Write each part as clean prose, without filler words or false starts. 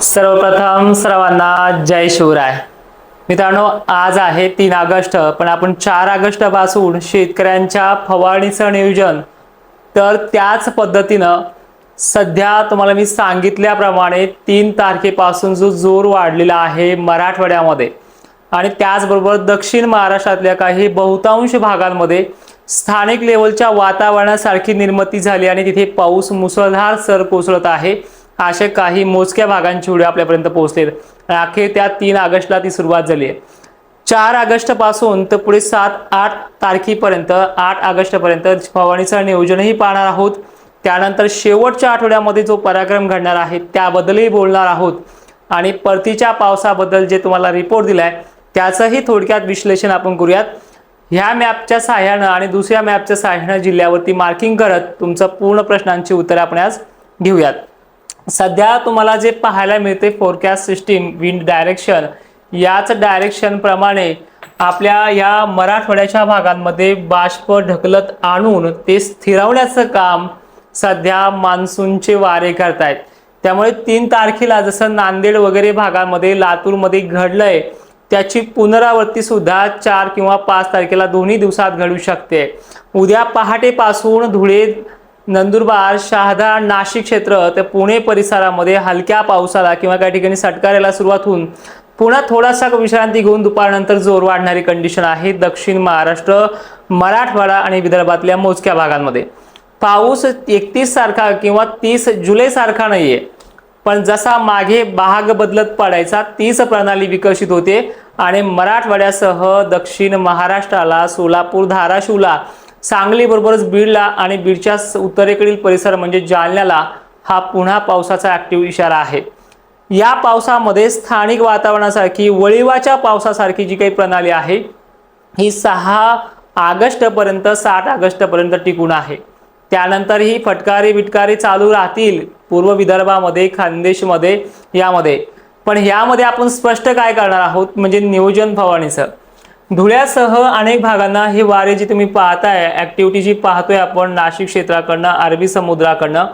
सर्वप्रथम सर्वांना जय शिवराय। मित्रांनो, आज आहे 3 ऑगस्ट, पण आपण 4 ऑगस्ट पासून शेतकऱ्यांच्या फवारणीचं नियोजन तर त्याच पद्धतीनं सध्या तुम्हाला मी सांगितल्याप्रमाणे 3 तारखेपासून जो जोर वाढलेला आहे मराठवाड्यामध्ये आणि त्याचबरोबर दक्षिण महाराष्ट्रातल्या काही बहुतांश भागांमध्ये स्थानिक लेवलच्या वातावरणासारखी निर्मिती झाली आणि तिथे पाऊस मुसळधार सर कोसळत आहे। असे काही मोजक्या भागांची व्हिडिओ आपल्यापर्यंत पोहोचलेत। अखेर त्या 3 ऑगस्टला ती सुरुवात झाली आहे। 4 ऑगस्ट पासून तर पुढे 7-8 तारखेपर्यंत 8 ऑगस्ट पर्यंत फवारणीचं नियोजनही पाहणार आहोत। त्यानंतर शेवटच्या आठवड्यामध्ये जो पराक्रम घडणार आहे त्याबद्दलही बोलणार आहोत आणि परतीच्या पावसाबद्दल जे तुम्हाला रिपोर्ट दिलाय त्याचंही थोडक्यात विश्लेषण आपण करूयात। ह्या मॅपच्या सहाय्याने आणि दुसऱ्या मॅपच्या सहाय्याने जिल्ह्यावरती मार्किंग करत तुमचं पूर्ण प्रश्नांची उत्तरे आपण आज घेऊयात। सध्या तुम्हाला जे पाहायला मिळते फोरकास्ट सिस्टीम विंड डायरेक्शन, याच डायरेक्शन प्रमाणे आपल्या या मराठवाड्याच्या भागांमध्ये बाष्प ढकलत आणून ते स्थिरवण्याचं काम सध्या मान्सूनचे वारे करतायत। त्यामुळे 3 तारखेला जसं नांदेड वगैरे भागांमध्ये लातूरमध्ये घडलंय त्याची पुनरावृत्ती सुद्धा 4 किंवा 5 तारखेला दोन्ही दिवसात घडू शकते। उद्या पहाटेपासून धुळे, नंदुरबार, शहादा, नाशिक क्षेत्र ते पुणे परिसरामध्ये हलक्या पावसाला किंवा काही ठिकाणी सटकाराला सुरुवात होऊन पुन्हा थोडासा विश्रांती घेऊन दुपारनंतर जोर वाढणारी कंडिशन आहे। दक्षिण महाराष्ट्र, मराठवाडा आणि विदर्भातल्या मोजक्या भागांमध्ये पाऊस 31 सारखा किंवा 30 जुलै सारखा नाहीये, पण जसा मागे भाग बदलत पडायचा तीच प्रणाली विकसित होते आणि मराठवाड्यासह दक्षिण महाराष्ट्राला, सोलापूर, धाराशिवला, सांगली बरोबरच बीडला आणि बीडच्या उत्तरेकडील परिसर म्हणजे जालन्याला हा पुन्हा पावसाचा ऍक्टिव्ह इशारा आहे। या पावसामध्ये स्थानिक वातावरणासारखी वळिवाच्या पावसासारखी जी काही प्रणाली आहे ही 6 ऑगस्ट पर्यंत 7 ऑगस्ट पर्यंत टिकून आहे। त्यानंतर ही फटकारी बिटकारी चालू राहतील पूर्व विदर्भामध्ये, खानदेशमध्ये, यामध्ये। पण यामध्ये आपण स्पष्ट काय करणार आहोत म्हणजे नियोजन फवारणीचं। धुळ्यासह अनेक भागांना हे वारे जे तुम्ही पाहताय, ऍक्टिव्हिटी जी पाहतोय आपण नाशिक क्षेत्राकडनं, अरबी समुद्राकडनं,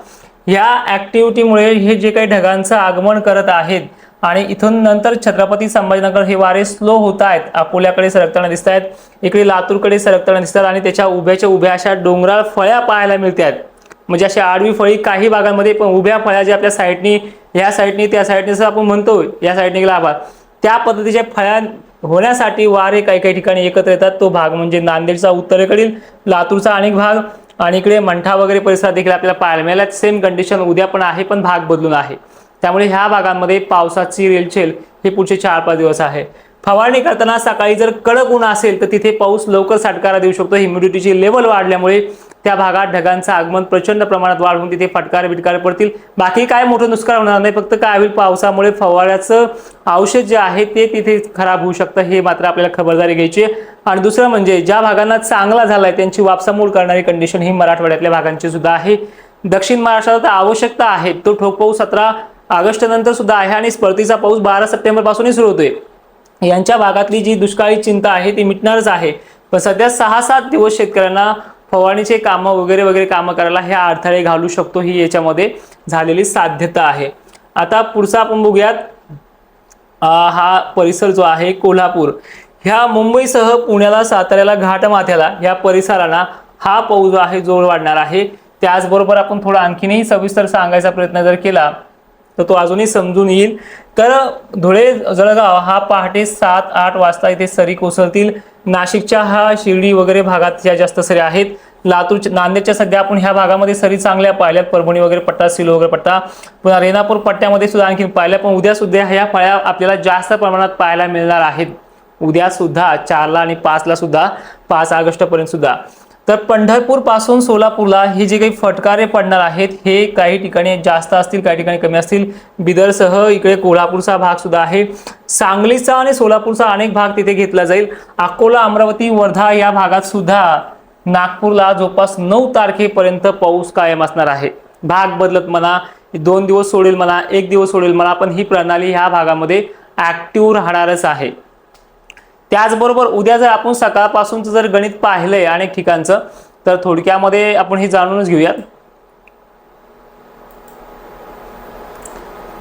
या ऍक्टिव्हिटीमुळे हे जे काही ढगांचं आगमन करत आहेत आणि इथून नंतर छत्रपती संभाजीनगर हे वारे स्लो होत आहेत, अकोल्याकडे सरकताना दिसत आहेत, इकडे लातूरकडे सरकताना दिसतात आणि त्याच्या उभ्याच्या उभ्या अशा डोंगराळ फळ्या पाहायला मिळतात। म्हणजे अशा आडवी फळी काही भागांमध्ये, पण उभ्या फळ्या ज्या आपल्या साईडनी, ह्या साईडनी, त्या साईडनी जसं आपण म्हणतो या साईडने गेला आभार, त्या पद्धतीच्या फळ्या होण्यासाठी वारे काही काही ठिकाणी एकत्र येतात। तो भाग म्हणजे नांदेडचा उत्तरेकडील, लातूरचा अनेक भाग आणि इकडे मंठा वगैरे परिसरात देखील आपल्याला पाहायला मिळाला। सेम कंडिशन उद्या पण आहे, पण भाग बदलून आहे। त्यामुळे ह्या भागांमध्ये पावसाची रेलचेल हे पुढचे 4-5 दिवस आहे। फवारणी करताना सकाळी जर कडक ऊन असेल तर तिथे पाऊस लवकर सटकारा देऊ शकतो। ह्युमिडिटीची लेवल वाढल्यामुळे त्या भागात ढगांचं आगमन प्रचंड प्रमाणात वाढून तिथे फटकारे बिटकारे पडतील। बाकी काय मोठं नुकसान होणार नाही, फक्त काय होईल पावसामुळे फवाऱ्याचं औषध जे आहे ते तिथे खराब होऊ शकतं, हे मात्र आपल्याला खबरदारी घ्यायची। आणि दुसरं म्हणजे ज्या भागांना चांगला झालाय त्यांची वापसामूळ करणारी कंडिशन ही मराठवाड्यातल्या भागांची सुद्धा आहे। दक्षिण महाराष्ट्रात आवश्यकता आहे तो ठोक पाऊस 17 ऑगस्ट नंतर सुद्धा आहे आणि परतीचा पाऊस 12 सप्टेंबर पासूनही सुरू होतोय। यांच्या भागातली जी दुष्काळी चिंता आहे ती मिटणारच आहे, पण सध्या 6-7 दिवस शेतकऱ्यांना फवारणीचे कामं वगैरे कामं करायला हे अडथळे घालू शकतो, ही याच्यामध्ये झालेली साध्यता आहे। आता पुढचा आपण बघूयात, हा परिसर जो आहे कोल्हापूर, ह्या मुंबईसह पुण्याला, साताऱ्याला, घाटमाथ्याला या परिसराला हा पाऊस जो आहे जोर वाढणार आहे। त्याचबरोबर आपण थोडा आणखीनही सविस्तर सांगायचा प्रयत्न जर केला तर तो अजूनही समजून येईल। तर धुळे, जळगाव हा पहाटे 7-8 वाजता इथे सरी कोसळतील। नाशिकच्या हा शिर्डी वगैरे भागात या जास्त सरी आहेत। लातूर, नांदेडच्या सध्या आपण ह्या भागामध्ये सरी चांगल्या पाहिल्यात, परभणी वगैरे पट्टा, सिलो वगैरे पट्टा, पुन्हा रेणापूर पट्ट्यामध्ये सुद्धा आणखी पाहिल्या, पण उद्या सुद्धा ह्या फळ्या आपल्याला जास्त प्रमाणात पाहायला मिळणार आहेत। उद्या सुद्धा 4ला आणि 5ला सुद्धा, 5 ऑगस्ट पर्यंत सुद्धा। तर पंढरपूर पासून सोलापूरला हे जे काही फटकारे पडणार आहेत हे काही ठिकाणी जास्त असतील, काही ठिकाणी कमी असतील। बिदरसह इकडे कोल्हापूरचा भाग सुद्धा आहे। सांगलीचा आणि सोलापूरचा अनेक भाग तिथे घेतला जाईल। अकोला, अमरावती, वर्धा या भागात सुद्धा, नागपूरला जवळपास 9 तारखेपर्यंत पाऊस कायम असणार आहे। भाग बदलत म्हणा, 2 दिवस सोडेल म्हणा, 1 दिवस सोडेल म्हणा, पण ही प्रणाली ह्या भागामध्ये ऍक्टिव्ह राहणारच आहे। त्याचबरोबर उद्या जर आपण सकाळपासूनचं जर गणित पाहिलंय अनेक ठिकाणचं, तर थोडक्यामध्ये आपण हे जाणूनच घेऊयात।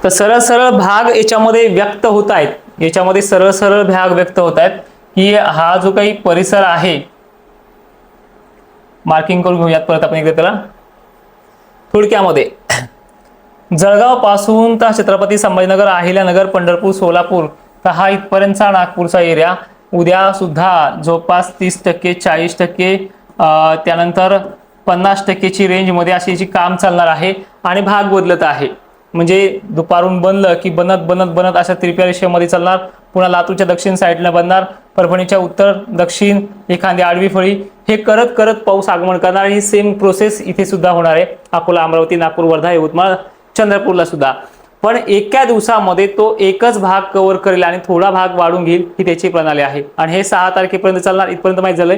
तर सरळ सरळ भाग याच्यामध्ये व्यक्त होत आहेत, याच्यामध्ये सरळ सरळ भाग व्यक्त होत आहेत की हा जो काही परिसर आहे, मार्किंग करून घेऊयात परत आपण एकदा त्याला. थोडक्यामध्ये जळगाव पासून तर छत्रपती संभाजीनगर, अहिल्यानगर, पंढरपूर, सोलापूर तर हा इथपर्यंतचा नागपूरचा एरिया उद्या सुद्धा जवळपास 30%, 40%, त्यानंतर 50%ची रेंजमध्ये अशी याची काम चालणार आहे आणि भाग बदलत आहे. म्हणजे दुपारून बनलं की बनत बनत बनत अशा तिरप्या रेषेमध्ये चालणार, पुन्हा लातूरच्या दक्षिण साईडला बनणार, परभणीच्या उत्तर दक्षिण एखादी आडवी फळी, हे करत करत पाऊस आगमन करणार. ही सेम प्रोसेस इथे सुद्धा होणार आहे, अकोला, अमरावती, नागपूर, वर्धा, यवतमाळ, चंद्रपूरला सुद्धा. पण एका दिवसामध्ये तो एकच भाग कव्हर करेल आणि थोडा भाग वाढून घेईल, ही त्याची प्रणाली आहे. आणि हे 6 तारखेपर्यंत चालणार, इथपर्यंत माहिती झालंय.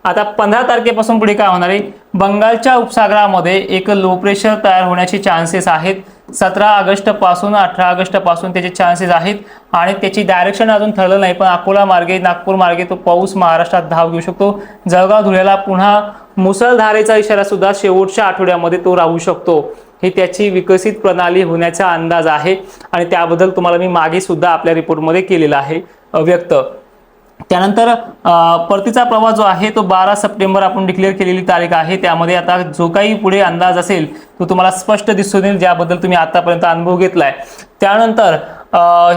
आता 15 तारखेपासून पुढे काय होणार आहे, बंगालच्या उपसागरामध्ये एक लो प्रेशर तयार होण्याचे चान्सेस आहेत. 17 ऑगस्ट पासून 18 ऑगस्ट पासून त्याचे चान्सेस आहेत आणि त्याची डायरेक्शन अजून ठरलं नाही, पण अकोला मार्गे, नागपूर मार्गे तो पाऊस महाराष्ट्रात धाव घेऊ शकतो. जळगाव, धुळ्याला पुन्हा मुसळधारेचा इशारा सुद्धा शेवटच्या आठवड्यामध्ये तो राहू शकतो. ही त्याची विकसित प्रणाली होण्याचा अंदाज आहे आणि त्याबद्दल तुम्हाला मी मागे सुद्धा आपल्या रिपोर्टमध्ये केलेला आहे व्यक्त. त्यानंतर परतीचा प्रवाह जो आहे तो 12 सप्टेंबर आपण डिक्लेअर केलेली तारीख आहे. त्यामध्ये आता जो काही पुढे अंदाज असेल तो तुम्हाला स्पष्ट दिसून येईल, ज्याबद्दल तुम्ही आतापर्यंत अनुभव घेतलाय. त्यानंतर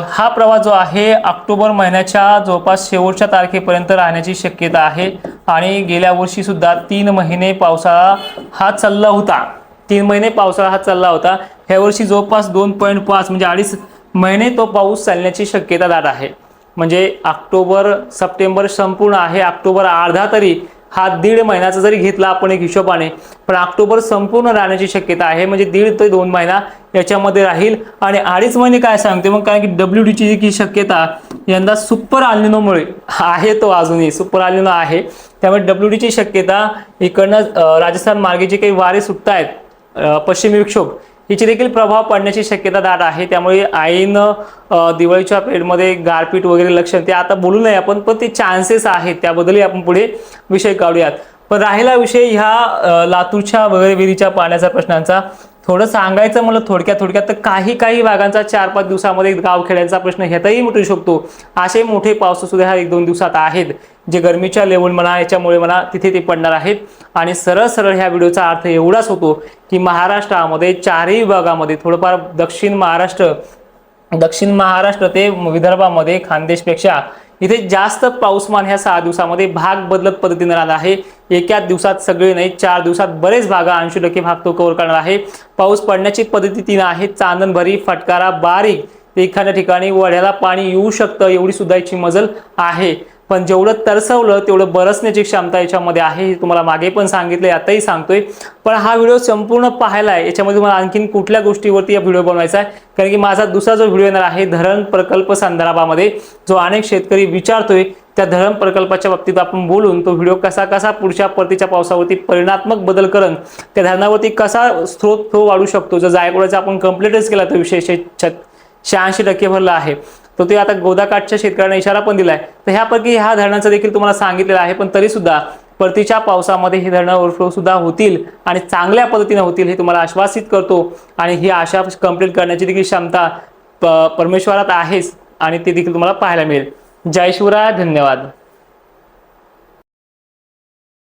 हा प्रवाह जो आहे ऑक्टोबर महिन्याच्या जवळपास शेवटच्या तारखेपर्यंत राहण्याची शक्यता आहे आणि गेल्या वर्षी सुद्धा 3 महिने पावसाळा हा चालला होता. 3 महिने पावसाळा हा चालला होता. ह्या वर्षी जवळपास 2.5 म्हणजे 2.5 महिने तो पाऊस चालण्याची शक्यता दाट आहे. म्हणजे ऑक्टोबर सप्टेंबर संपूर्ण आहे, ऑक्टोबर अर्धा तरी हा 1.5 महिन्याचा जरी घेतला आपण एक हिशोबाने, पण ऑक्टोबर संपूर्ण राहण्याची शक्यता आहे. म्हणजे 1.5 ते 2 महिना याच्यामध्ये राहील आणि 2.5 महिने काय सांगते मग, कारण की WDची जी शक्यता यंदा सुपर अल्निनोमुळे आहे, तो अजूनही सुपर अल्निनो आहे. त्यामुळे WDची शक्यता इकडनं राजस्थान मार्गे जे काही वारे सुटत आहेत, पश्चिमी विक्षोभ, हिची देखील प्रभाव पडण्याची शक्यता दाट आहे. त्यामुळे ऐन दिवाळीच्या पिरियडमध्ये गारपीट वगैरे लक्षण ते आता बोलू नये आपण, पण ते चान्सेस आहेत, त्याबद्दलही आपण पुढे विषय काढूयात. पण राहिला विषय ह्या लातूरच्या वगैरे विहिरीच्या पाण्याचा प्रश्नांचा. थोडं सांगायचं मला थोडक्यात तर काही भागांचा 4-5 दिवसामध्ये गावखेड्यांचा प्रश्न ह्यातही मिटू शकतो. असे मोठे पाऊस सुद्धा ह्या 1-2 दिवसात आहेत, जे गरमीच्या लेवल म्हणा याच्यामुळे म्हणा तिथे ते पडणार आहेत. आणि सरळ सरळ ह्या व्हिडिओचा अर्थ एवढाच होतो की महाराष्ट्रामध्ये 4ही विभागामध्ये थोडंफार दक्षिण महाराष्ट्र ते विदर्भामध्ये खानदेशपेक्षा इथे जास्त पाऊसमान ह्या 6 दिवसामध्ये भाग बदलत पद्धतीने राहणार आहे. एका दिवसात सगळे नाही, 4 दिवसात बरेच भाग 80% भाग तो कव्हर करणार आहे. पाऊस पडण्याची पद्धती 3 आहे, चांदणभरी, फटकारा, बारीक, एखाद्या ठिकाणी वड्याला पाणी येऊ शकतं एवढी सुद्धा याची मजल आहे. पण जेवढं तरसवलं तेवढं बरसण्याची क्षमता याच्यामध्ये आहे, हे तुम्हाला मागे पण सांगितलंय, आताही सांगतोय. पण हा व्हिडिओ संपूर्ण पाहायला आहे, याच्यामध्ये तुम्हाला आणखीन कुठल्या गोष्टीवरती हा व्हिडिओ बनवायचा आहे, कारण की माझा दुसरा जो व्हिडिओ येणार आहे धरण प्रकल्प संदर्भामध्ये, जो अनेक शेतकरी विचारतोय, त्या धरण प्रकल्पाच्या बाबतीत आपण बोलून तो व्हिडिओ कसा पुढच्या परतीच्या पावसावरती परिणात्मक बदल करून त्या धरणावरती कसा स्त्रोत फ्लो वाढू शकतो. जर जायकवाडीचा आपण कंप्लीटच केला तो विषय 86% भरला आहे, तो ते आता गोदाकाठच्या शेतकऱ्यांना इशारा पण दिलाय. तर ह्यापैकी ह्या धरणांचं देखील तुम्हाला सांगितलेलं आहे. पण तरी सुद्धा परतीच्या पावसामध्ये हे धरणं ओव्हरफ्लो सुद्धा होतील आणि चांगल्या पद्धतीने होतील, हे तुम्हाला आश्वासित करतो. आणि ही आशा कंप्लीट करण्याची देखील क्षमता परमेश्वरात आहेच आणि ते देखील तुम्हाला पाहायला मिळेल. जय शिवराय, धन्यवाद.